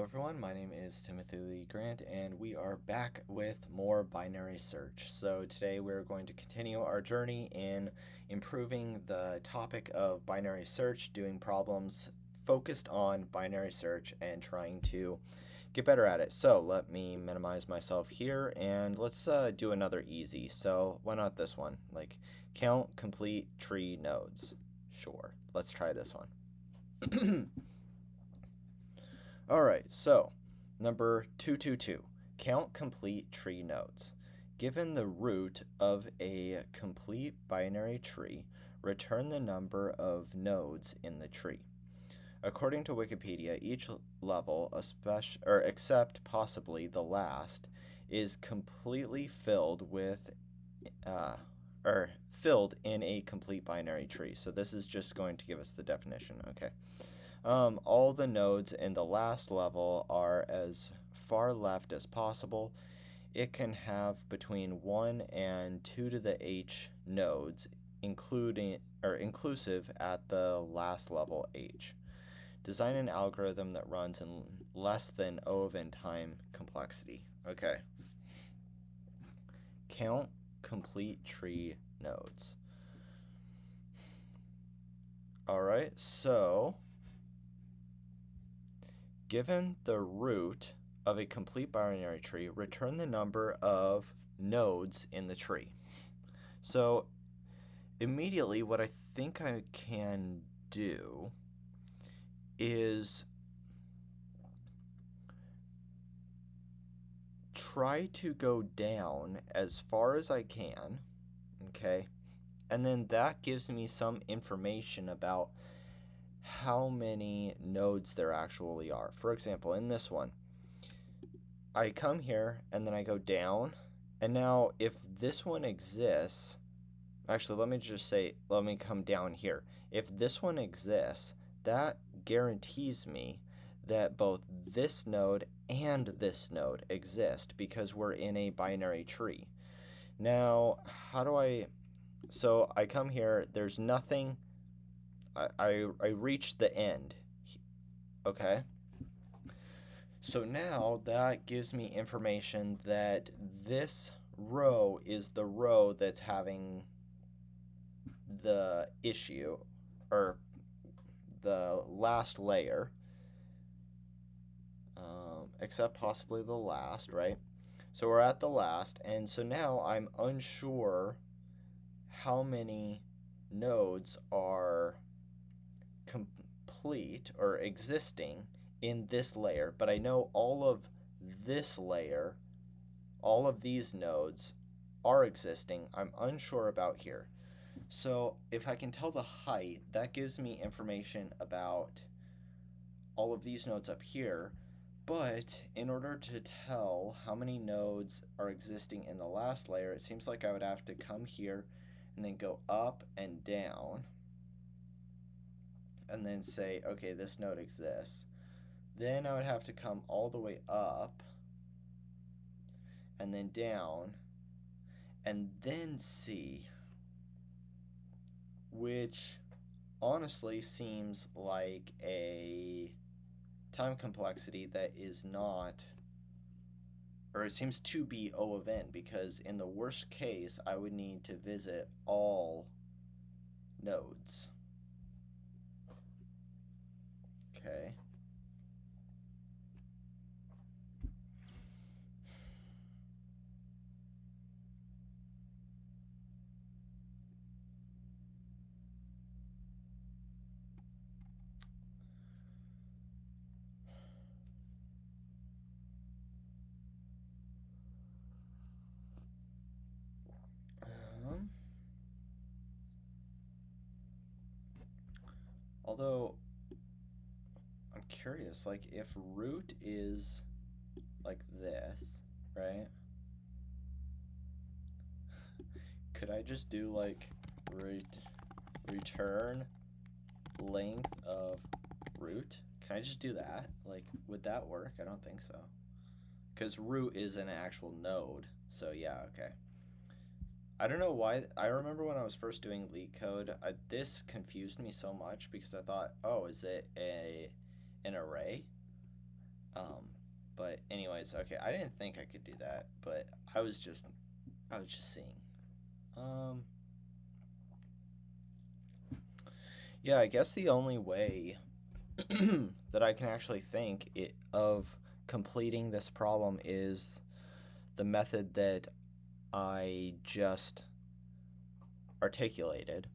Hello everyone, my name is Timothy Lee Grant and we are back with more binary search. So today we're going to continue our journey in improving the topic of binary search, doing problems focused on binary search and trying to get better at it. So let me minimize myself here and let's do another easy. So why not this one? Like count complete tree nodes. Sure, let's try this one. Alright, so number 222, count complete tree nodes. Given the root of a complete binary tree, return the number of nodes in the tree. According to Wikipedia, each level, except possibly the last, is completely filled with, filled in a complete binary tree. So this is just going to give us the definition, okay? All the nodes in the last level are as far left as possible. It can have between 1 and 2 to the h nodes, inclusive at the last level h. Design an algorithm that runs in less than O of n time complexity. Okay. Count complete tree nodes. Alright, so given the root of a complete binary tree, return the number of nodes in the tree. So immediately what I think I can do is try to go down as far as I can, okay? And then that gives me some information about how many nodes there actually are. For example, in this one, I come here and then I go down, and now if this one exists, actually let me come down here. If this one exists, that guarantees me that both this node and this node exist because we're in a binary tree. Now, so I come here, there's nothing, I reach the end, okay? So now that gives me information that this row is the row that's having the issue, or the last layer, except possibly the last, right? So we're at the last, and so now I'm unsure how many nodes are complete or existing in this layer, but I know all of this layer, all of these nodes are existing. I'm unsure about here. So if I can tell the height, that gives me information about all of these nodes up here. But in order to tell how many nodes are existing in the last layer, it seems like I would have to come here and then go up and down and then say, okay, this node exists. Then I would have to come all the way up and then down and then see, which honestly seems like a time complexity that is not, or it seems to be O of n, because in the worst case I would need to visit all nodes. Okay. Although I'm curious, like if root is like this, right? Could I just do like return length of root? Can I just do that? Like, would that work? I don't think so. Because root is an actual node, so yeah, okay. I don't know why. I remember when I was first doing Leetcode, this confused me so much because I thought, oh, is it an array? But anyways, okay, I didn't think I could do that, but I was just seeing. Yeah, I guess the only way that I can actually think of completing this problem is the method that I just articulated.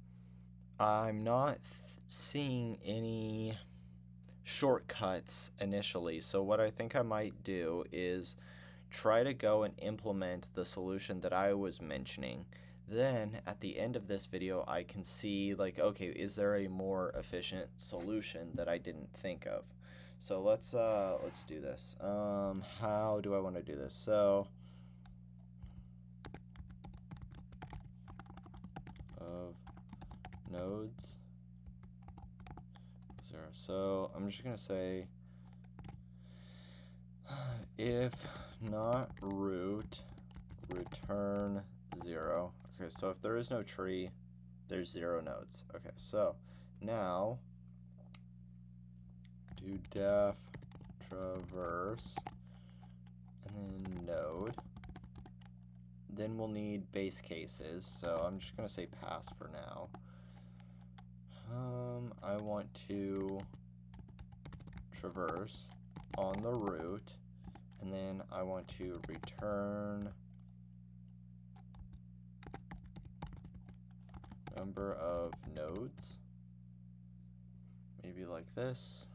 I'm not seeing any shortcuts initially, so what I think I might do is try to go and implement the solution that I was mentioning. Then at the end of this video I can see, like, okay, is there a more efficient solution that I didn't think of? So let's do this. How do I want to do this? So of nodes 0. So I'm just gonna say if not root, return 0. Okay, so if there is no tree, there's 0 nodes. Okay, so now do def traverse and then node. Then we'll need base cases, so I'm just gonna say pass for now. I want to traverse on the root, and then I want to return number of nodes, maybe like this.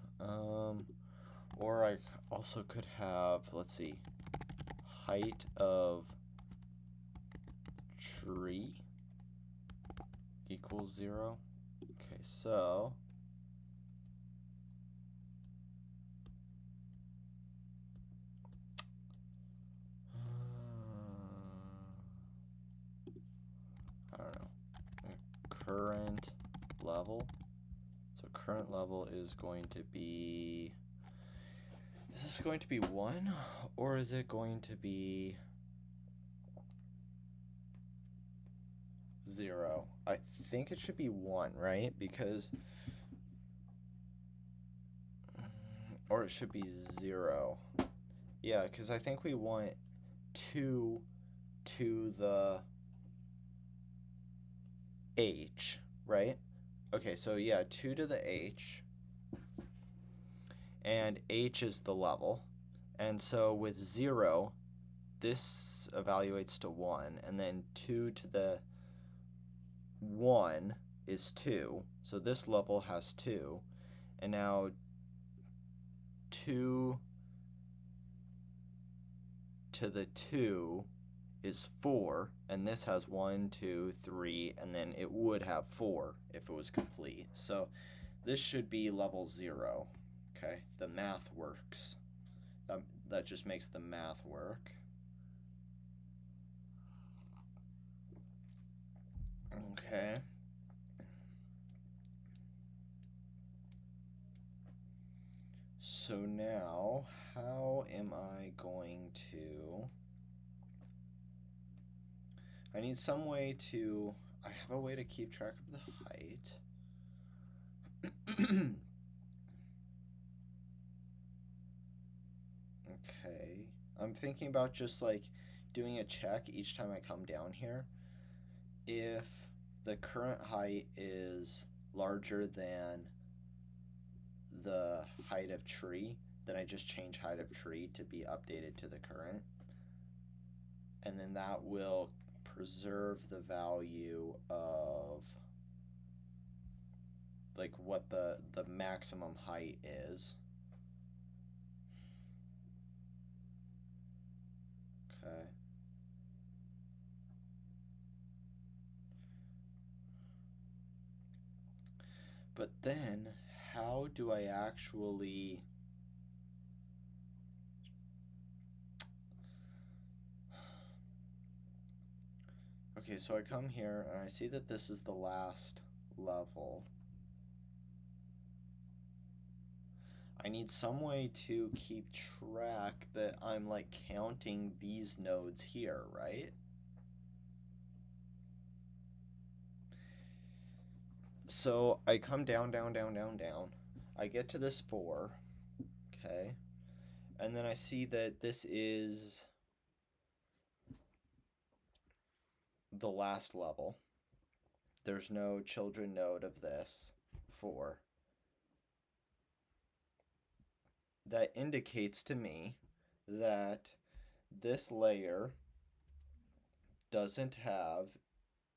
Or I also could have, let's see, height of tree equals 0. Okay, so I don't know, current level. So current level is going to be, is this going to be 1 or is it going to be 0? I think it should be 1, right? Because, or it should be 0. Yeah, because I think we want 2 to the h, right? Okay, so yeah, 2 to the h, and h is the level. And so with 0, this evaluates to 1, and then 2 to the 1 is 2, so this level has 2, and now 2 to the 2 is 4, and this has 1, 2, 3, and then it would have 4 if it was complete. So this should be level 0. Okay, the math works. That just makes the math work. Okay. So now, how am I going to... I need some way to... I have a way to keep track of the height. Okay. I'm thinking about just like doing a check each time I come down here. If the current height is larger than the height of tree, then I just change height of tree to be updated to the current. And then that will preserve the value of like what the maximum height is. Okay. But then how do I actually... Okay, so I come here and I see that this is the last level. I need some way to keep track that I'm like counting these nodes here, right? So I come down, down, down, down, down. I get to this 4, okay? And then I see that this is the last level. There's no children node of this 4. That indicates to me that this layer doesn't have,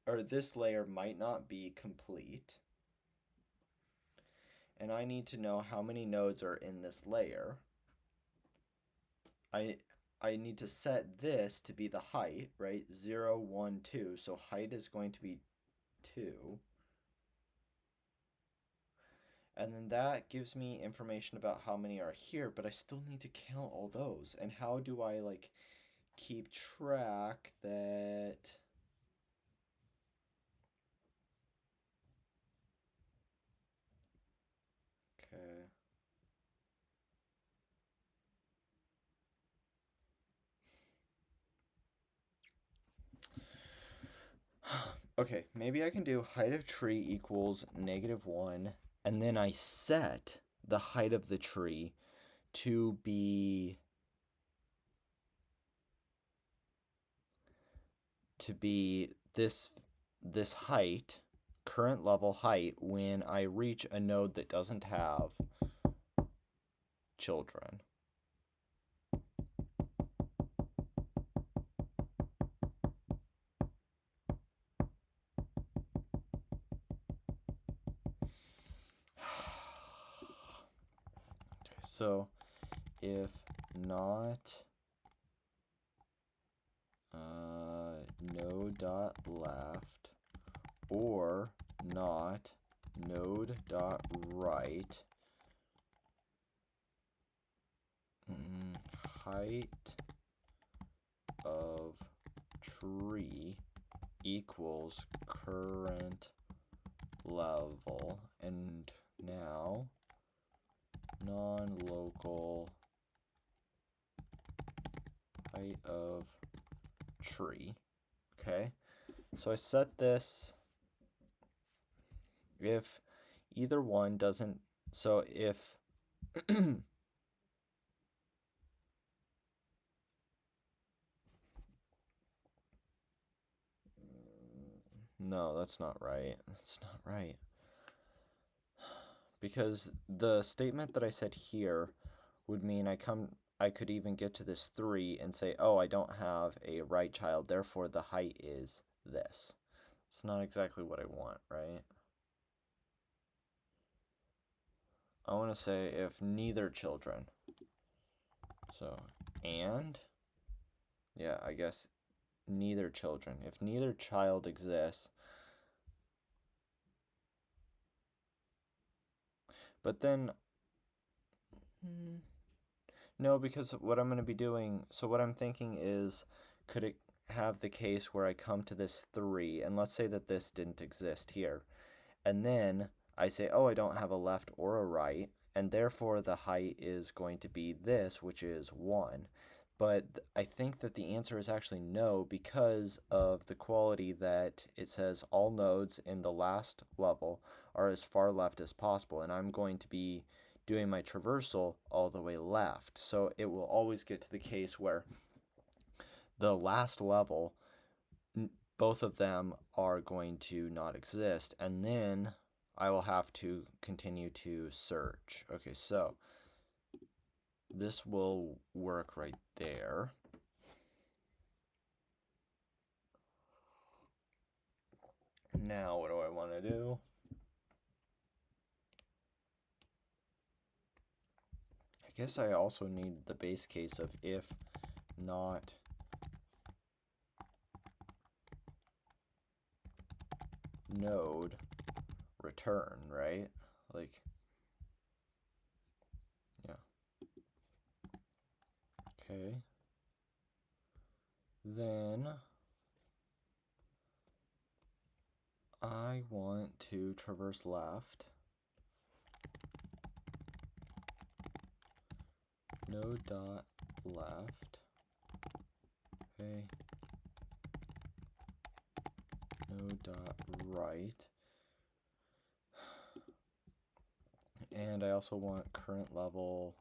or this layer might not be complete. And I need to know how many nodes are in this layer. I need to set this to be the height, right? 0, 1, 2. So height is going to be 2. And then that gives me information about how many are here, but I still need to count all those. And how do I like keep track that okay. Okay, maybe I can do height of tree equals -1, and then I set the height of the tree to be this height, current level height, when I reach a node that doesn't have children. Okay, so if not node dot left or not node dot right, height of tree equals current level, and now non-local height of tree. Okay, so I set this if either one doesn't, so if no, that's not right. That's not right. Because the statement that I said here would mean I could even get to this 3 and say, oh, I don't have a right child, therefore the height is this. It's not exactly what I want, right? I want to say if neither children. So, and, yeah, I guess neither children. If neither child exists, but then, no, because what I'm going to be doing, so what I'm thinking is, could it have the case where I come to this 3, and let's say that this didn't exist here, and then I say, oh, I don't have a left or a right, and therefore the height is going to be this, which is 1. But I think that the answer is actually no, because of the quality that it says all nodes in the last level are as far left as possible, and I'm going to be doing my traversal all the way left. So it will always get to the case where the last level, both of them are going to not exist, and then I will have to continue to search. Okay, so this will work right there. Now, what do I want to do? I guess I also need the base case of if not node return, right? Like, yeah. Okay. Then I want to traverse left. Node dot left. Okay. Node dot right. And I also want current level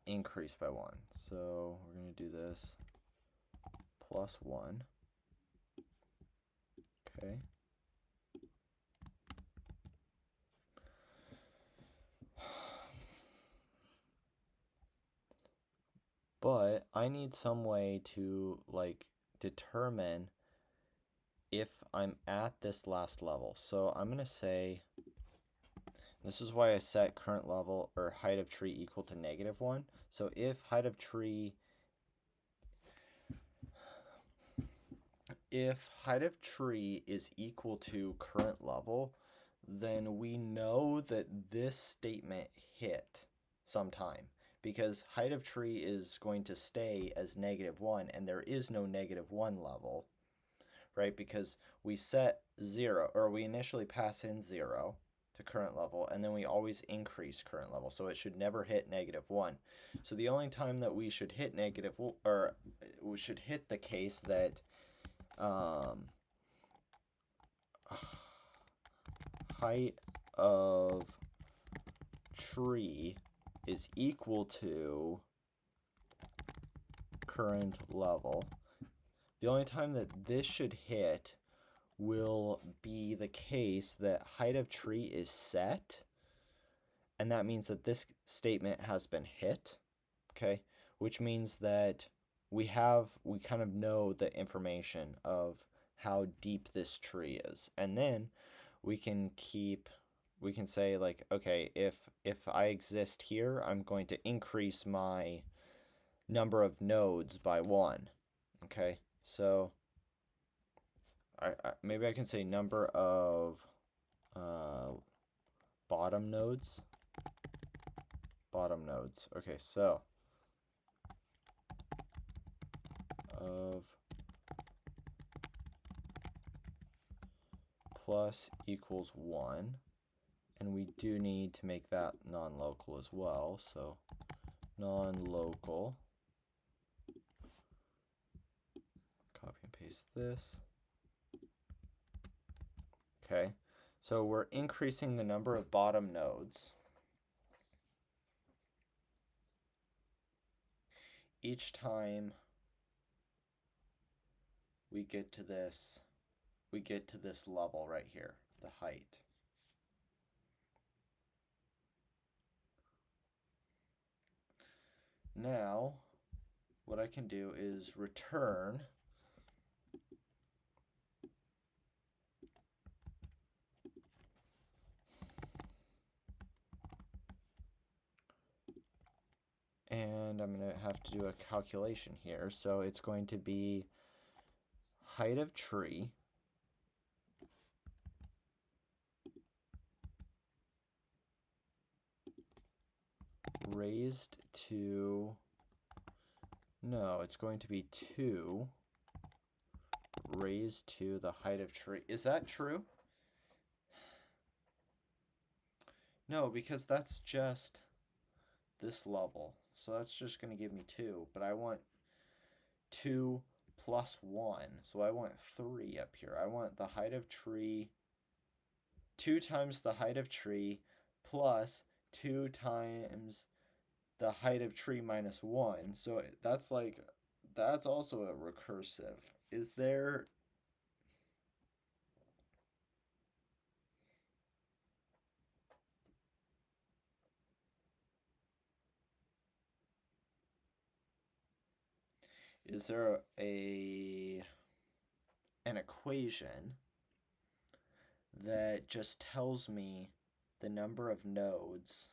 increase by 1. So we're going to do this plus 1. Okay. But I need some way to like determine if I'm at this last level. So I'm going to say, this is why I set current level or height of tree equal to -1. So if height of tree is equal to current level, then we know that this statement hit sometime, because height of tree is going to stay as -1, and there is no -1 level, right? Because we set 0, or we initially pass in 0 to current level, and then we always increase current level, so it should never hit -1. So the only time that we should hit or we should hit the case that height of tree is equal to current level. The only time that this should hit will be the case that height of tree is set, and that means that this statement has been hit, okay? Which means that we kind of know the information of how deep this tree is. And then we can say like, okay, if I exist here, I'm going to increase my number of nodes by 1. Okay? So maybe I can say number of bottom nodes. Okay, so of plus equals 1, and we do need to make that non-local as well, so non-local, copy and paste this. Okay, so we're increasing the number of bottom nodes. Each time we get to this level right here, the height. Now, what I can do is return and I'm going to have to do a calculation here. So it's going to be height of tree raised to, no, it's going to be 2 raised to the height of tree. Is that true? No, because that's just this level. So that's just going to give me 2, but I want 2 plus 1. So I want 3 up here. I want the height of tree, 2 times the height of tree plus 2 times the height of tree minus 1. So that's also a recursive. Is there... Is there an equation that just tells me the number of nodes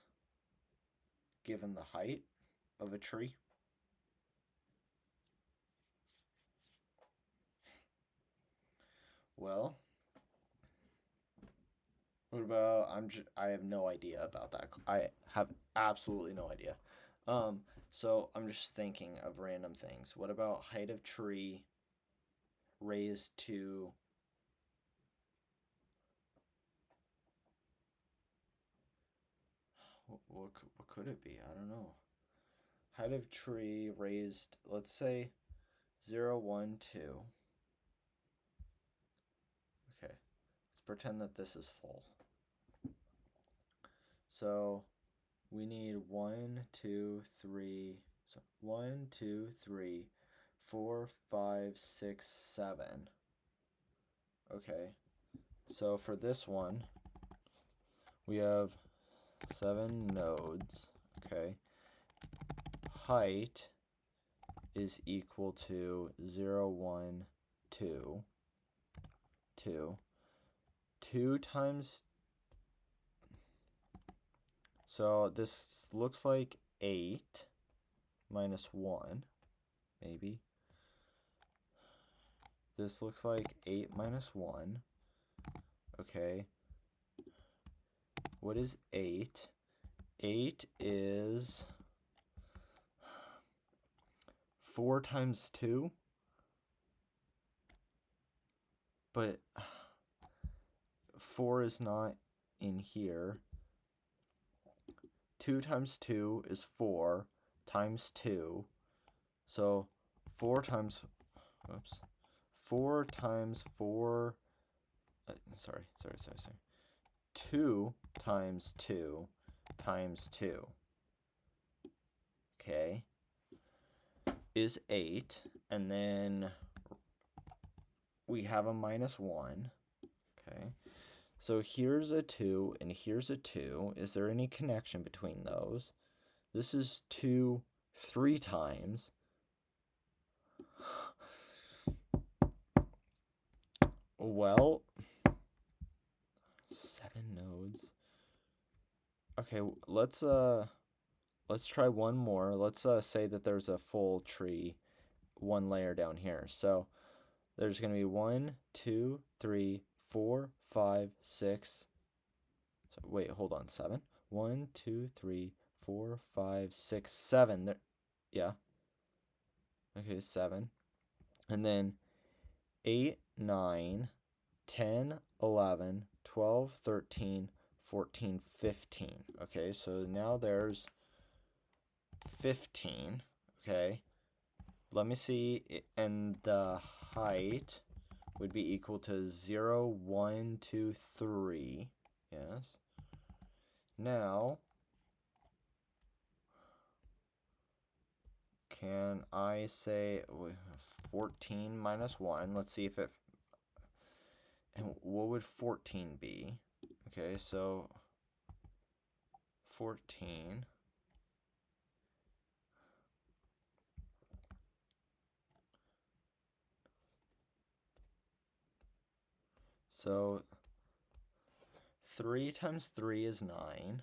given the height of a tree? Well, what about, I have no idea about that. I have absolutely no idea. So I'm just thinking of random things. What about height of tree raised to what could it be? I don't know. Height of tree raised, let's say 0, 1, 2. Okay, let's pretend that this is full. So we need 1, 2, 3, so 1, 2, 3, 4, 5, 6, 7. Okay, so for this one, we have 7 nodes. Okay, height is equal to 0, 1, 2, 2. 2 times, so this looks like 8 minus 1, maybe. This looks like 8 minus 1. Okay. What is 8? 8 is 4 times 2. But 4 is not in here. 2 times 2 is 4 times 2. So 4 times, oops. 4 times 4, sorry. 2 times 2 times 2, okay, is 8. And then we have a minus 1, okay. So here's a 2 and here's a 2. Is there any connection between those? This is 2 3 times. Well, 7 nodes. Okay, let's try one more. Let's say that there's a full tree, one layer down here. So there's going to be 1, 2, 3, 4, 5, 6. So wait, hold on, 7. 1, 2, 3, 4, 5, 6, 7. There, yeah. Okay, 7. And then 8, 9, 10, 11, 12, 13, 14, 15. Okay, so now there's 15. Okay. Let me see, and the height would be equal to 0, 1, 2, 3. Yes. Now, can I say 14 minus 1? Let's see if it, and what would 14 be? Okay, so 14. So 3 times 3 is 9.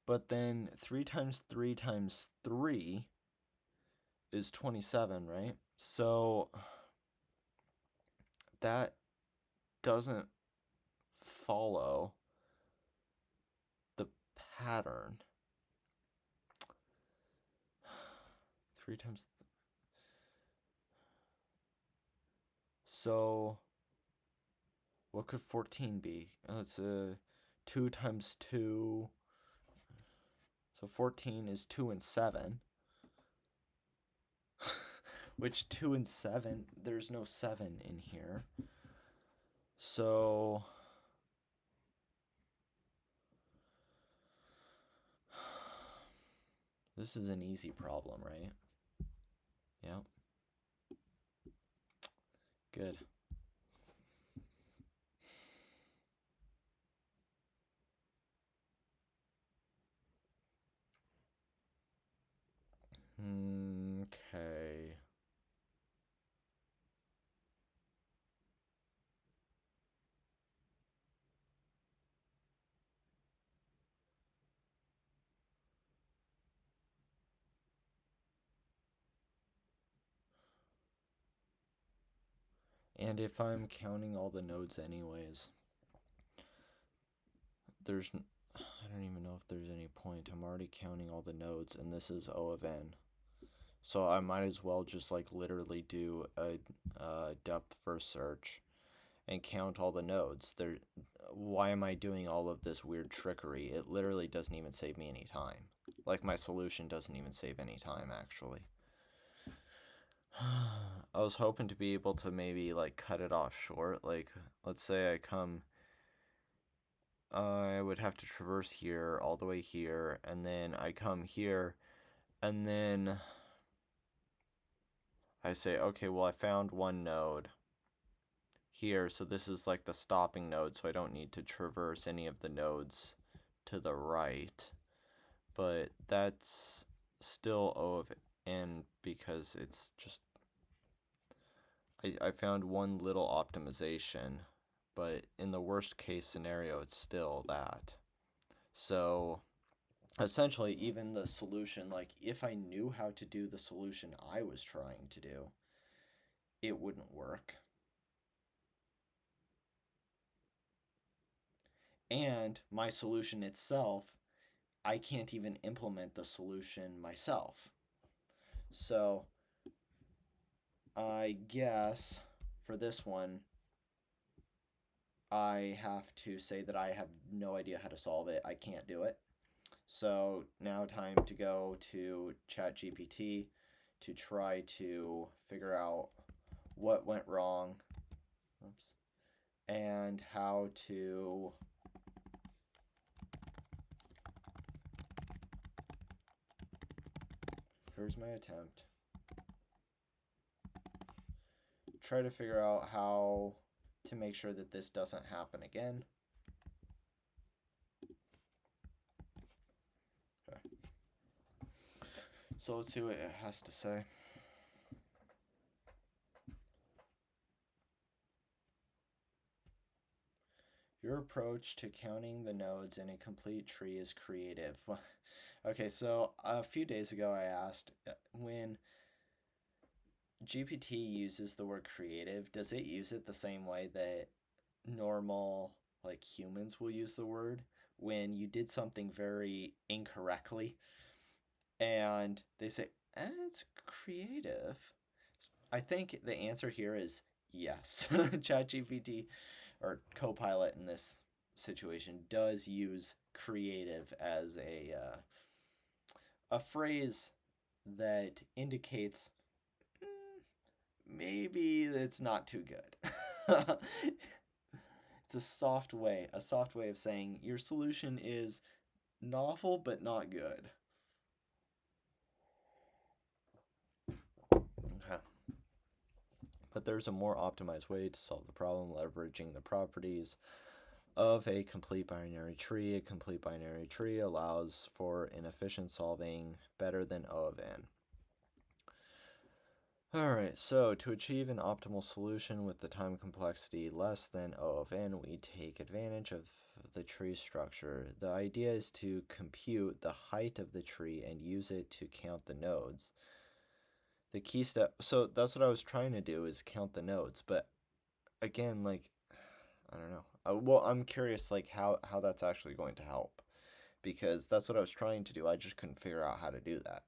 But then 3 times 3 times 3 is 27, right? So that doesn't follow the pattern. 3 times. So what could 14 be? It's 2 times 2. So 14 is 2 and 7. Which 2 and 7, there's no 7 in here. So this is an easy problem, right? Yep. Good. Okay. And if I'm counting all the nodes anyways, I don't even know if there's any point. I'm already counting all the nodes, and this is O of n. So I might as well just like literally do a depth first search and count all the nodes. Why am I doing all of this weird trickery? It literally doesn't even save me any time. Like my solution doesn't even save any time actually. I was hoping to be able to maybe like cut it off short. Like let's say I come I would have to traverse here all the way here, and then I come here, and then I say, okay, well, I found one node here, so this is like the stopping node, so I don't need to traverse any of the nodes to the right. But that's still O of n because it's just I found one little optimization, but in the worst case scenario, it's still that. So essentially, even the solution, like if I knew how to do the solution I was trying to do, it wouldn't work. And my solution itself, I can't even implement the solution myself. So I guess for this one, I have to say that I have no idea how to solve it. I can't do it. So now time to go to ChatGPT to try to figure out what went wrong. Oops. And how to here's my attempt. Try to figure out how to make sure that this doesn't happen again. Okay. So let's see what it has to say. Your approach to counting the nodes in a complete tree is creative. Okay, so a few days ago I asked when GPT uses the word creative, does it use it the same way that normal like humans will use the word when you did something very incorrectly and they say, it's creative? I think the answer here is yes. ChatGPT or Copilot in this situation does use creative as a phrase that indicates maybe it's not too good. It's a soft way of saying your solution is novel but not good. Okay. But there's a more optimized way to solve the problem, leveraging the properties of a complete binary tree. A complete binary tree allows for inefficient solving better than O of n. Alright, so to achieve an optimal solution with the time complexity less than O of n, we take advantage of the tree structure. The idea is to compute the height of the tree and use it to count the nodes. The key step, so that's what I was trying to do, is count the nodes, but again, like, I don't know. Well, I'm curious, like, how that's actually going to help, because that's what I was trying to do. I just couldn't figure out how to do that.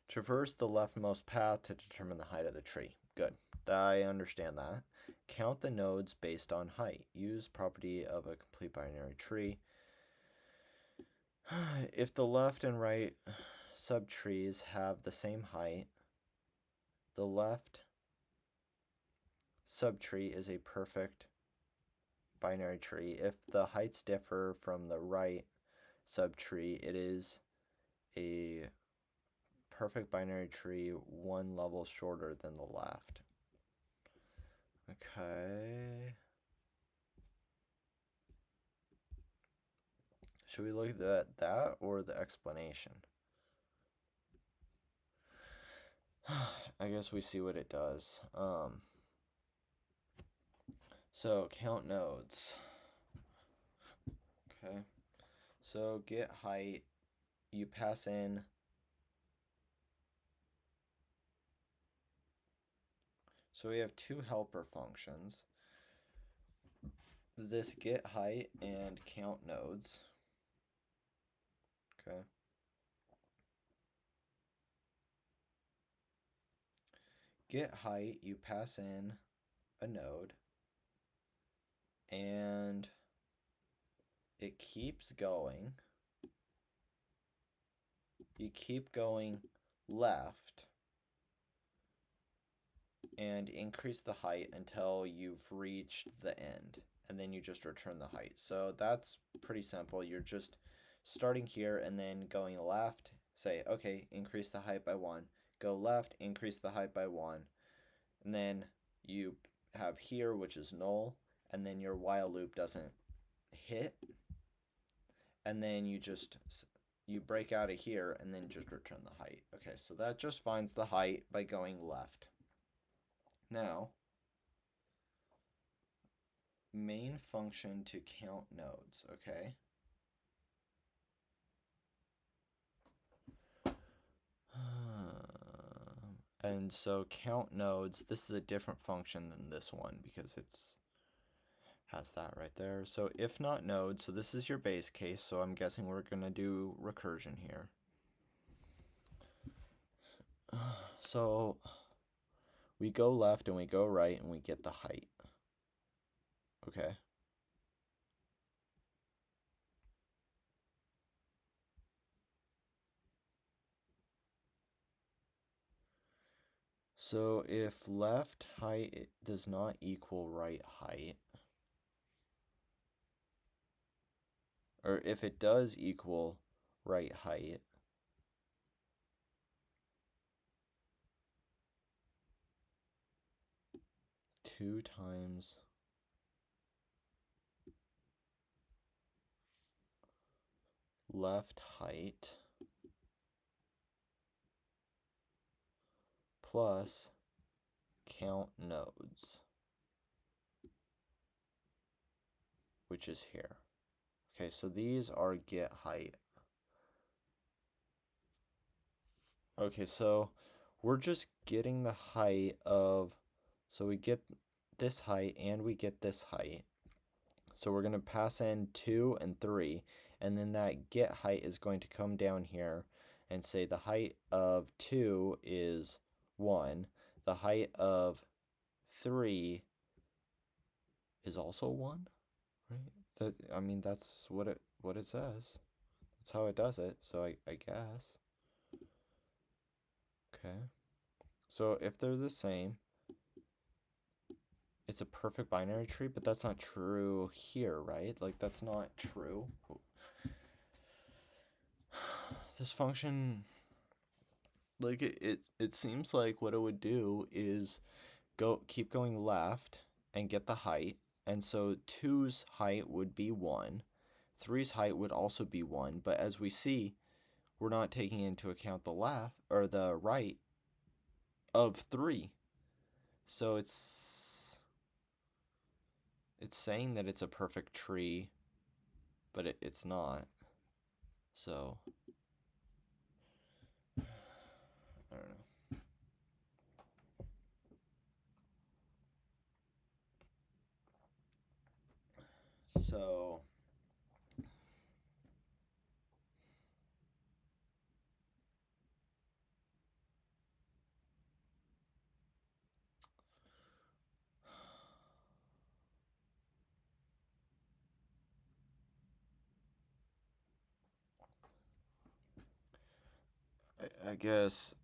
Traverse the leftmost path to determine the height of the tree. Good. I understand that. Count the nodes based on height. Use property of a complete binary tree. If the left and right subtrees have the same height, the left subtree is a perfect binary tree. If the heights differ from the right subtree, it is a perfect binary tree one level shorter than the left. Okay. Should we look at that or the explanation? I guess we see what it does. So count nodes. Okay. So get height. You pass in so we have two helper functions. This get height and count nodes. Okay. Get height, you pass in a node and it keeps going. You keep going left and increase the height until you've reached the end. and then you just return the height. So that's pretty simple. You're just starting here and then going left, say, okay, increase the height by 1. Go left, increase the height by 1. And then you have here, which is null, and then your while loop doesn't hit. And then you break out of here and then just return the height. Okay, so that just finds the height by going left. Now, main function to count nodes, okay? And so count nodes, this is a different function than this one because it's has that right there. So if not node, so this is your base case, so I'm guessing we're gonna do recursion here. So we go left and we go right and we get the height. Okay. So if left height does not equal right height, or if it does equal right height, two times left height plus count nodes, which is here. Okay, so these are get height. Okay, so we're just getting the height of, so we get this height and we get this height. So we're going to pass in 2 and 3, and then that get height is going to come down here and say the height of 2 is 1. The height of 3 is also 1, right? I mean, that's what it says. That's how it does it, so I guess. Okay. So if they're the same, it's a perfect binary tree, but that's not true here, right? Like, that's not true. This function, like, it seems like what it would do is keep going left and get the height. And so 2's height would be 1. 3's height would also be 1. But as we see, we're not taking into account the left or the right of 3. So it's saying that it's a perfect tree, but it's not. So I don't know. So I guess,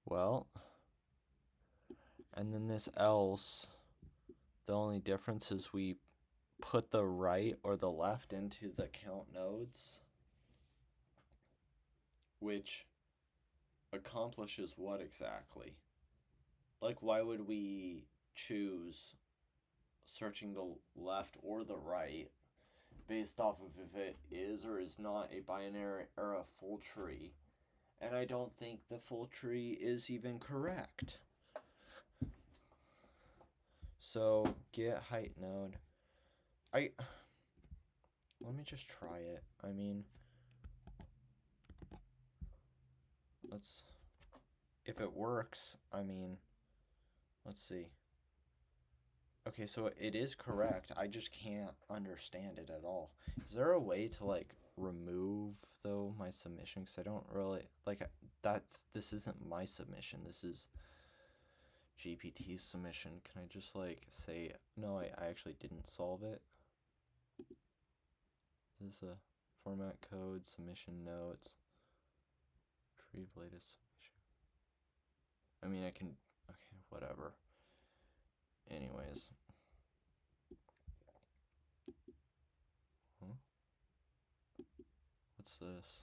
well, and then this else, the only difference is we put the right or the left into the count nodes, which accomplishes what exactly? Like, why would we choose searching the left or the right based off of if it is or is not a binary or a full tree? And I don't think the full tree is even correct. So get height node. Let me just try it. I mean, if it works, I mean, let's see. Okay, so it is correct. I just can't understand it at all. Is there a way to like remove though my submission? Because I don't really like this isn't my submission. This is GPT's submission. Can I just like say no? I actually didn't solve it. Is this a format code submission notes? Retrieve latest submission. I mean, I can. Okay, whatever. Anyways. Huh? What's this?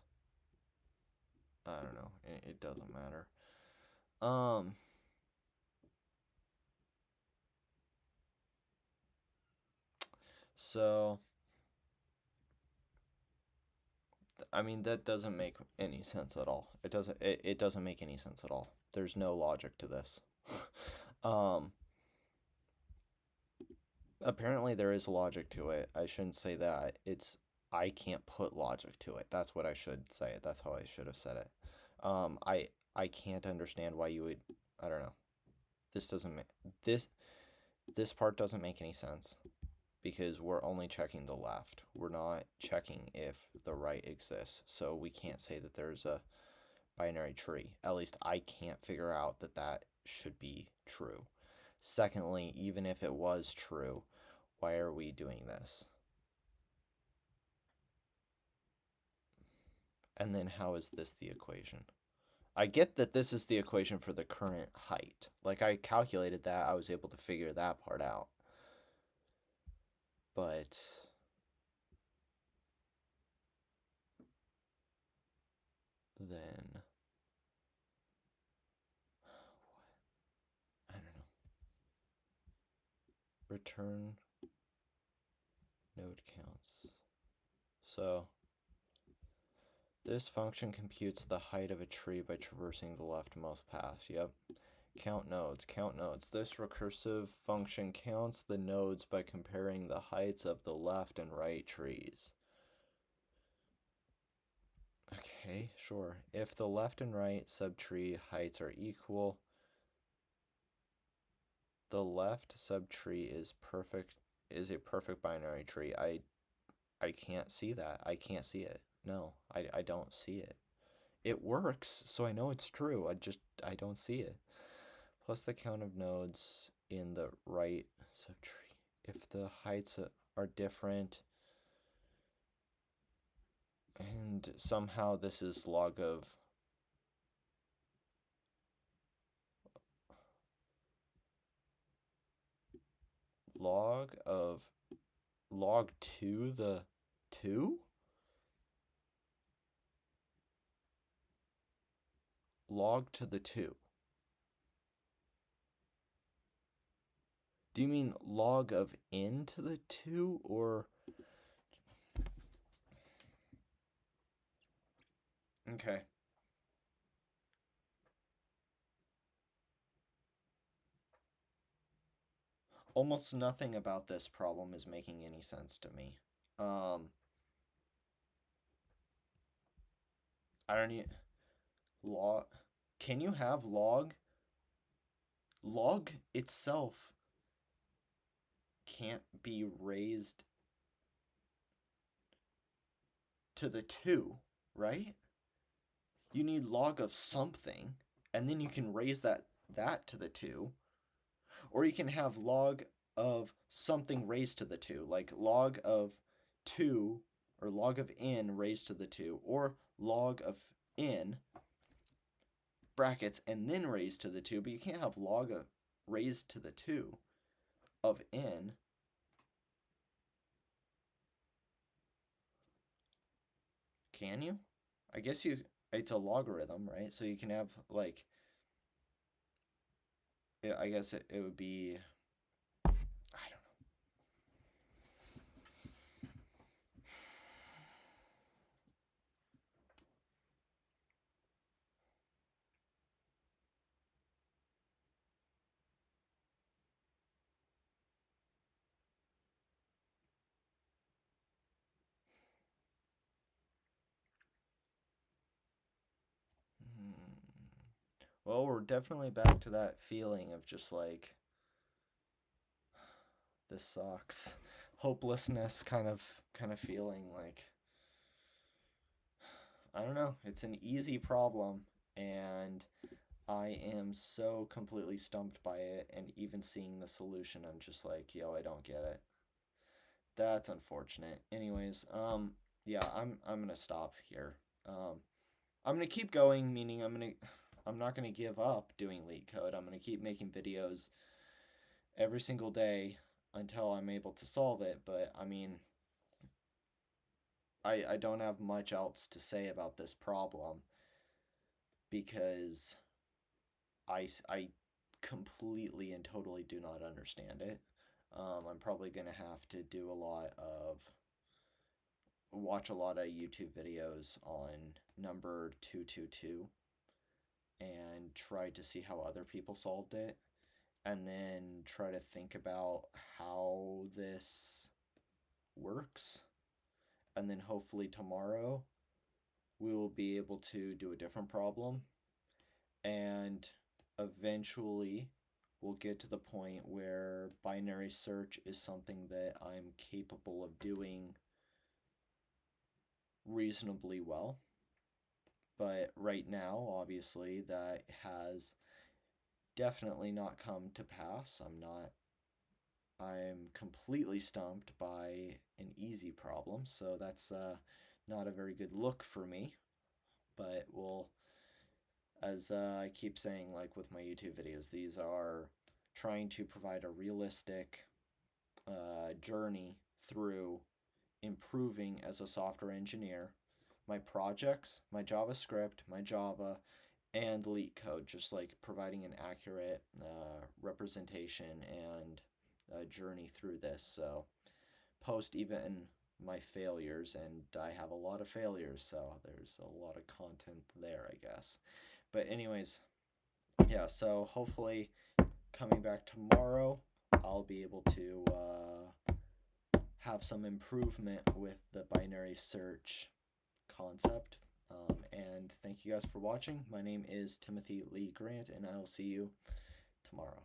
I don't know. It doesn't matter. So I mean that doesn't make any sense at all. It doesn't make any sense at all. There's no logic to this. um Apparently there is logic to it. I shouldn't say that. I can't put logic to it. That's what I should say. That's how I should have said it. I can't understand why you would. I don't know. This doesn't make this this part doesn't make any sense because we're only checking the left. We're not checking if the right exists. So we can't say that there's a binary tree. At least I can't figure out that that should be true. Secondly, even if it was true, why are we doing this? And then how is this the equation? I get that this is the equation for the current height. Like I calculated that, I was able to figure that part out. But then I don't know. Return node counts. So this function computes the height of a tree by traversing the leftmost path. Yep. Count nodes, count nodes. This recursive function counts the nodes by comparing the heights of the left and right trees. Okay, sure. If the left and right subtree heights are equal, the left subtree is a perfect binary tree. I can't see that. I can't see it. No, I don't see it. It works, so I know it's true. I don't see it. Plus the count of nodes in the right subtree. If the heights are different, and somehow this is log of log of log to the 2? Log to the 2. Do you mean log of n to the 2 or? Okay. Almost nothing about this problem is making any sense to me. I don't need log. Can you have log? Log itself can't be raised to the 2, right? You need log of something, and then you can raise that to the 2. Or you can have log of something raised to the 2, like log of 2 or log of n raised to the 2, or log of n brackets and then raised to the 2, but you can't have log of raised to the 2 of n. Can you? I guess it's a logarithm, right? So you can have like, I guess it would be, I don't know. Well, we're definitely back to that feeling of just like, this sucks. Hopelessness kind of feeling like, I don't know, it's an easy problem and I am so completely stumped by it, and even seeing the solution I'm just like, yo, I don't get it. That's unfortunate. Anyways, yeah, I'm gonna stop here. I'm gonna keep going, meaning I'm not gonna give up doing Leetcode. I'm gonna keep making videos every single day until I'm able to solve it. But I mean, I don't have much else to say about this problem because I completely and totally do not understand it. I'm probably going to have to do a lot of watch a lot of YouTube videos on number 222 and try to see how other people solved it, and then try to think about how this works. And then hopefully tomorrow we will be able to do a different problem, and eventually we'll get to the point where binary search is something that I'm capable of doing reasonably well. But right now, obviously, that has definitely not come to pass. I'm completely stumped by an easy problem, so that's not a very good look for me. But we'll, as I keep saying, like with my YouTube videos, these are trying to provide a realistic journey through improving as a software engineer. My projects, my JavaScript, my Java, and Leetcode, just like providing an accurate representation and journey through this. So, post even my failures, and I have a lot of failures, so there's a lot of content there, I guess. But, anyways, yeah, so hopefully coming back tomorrow, I'll be able to have some improvement with the binary search concept. And thank you guys for watching. My name is Timothy Lee Grant, and I will see you tomorrow.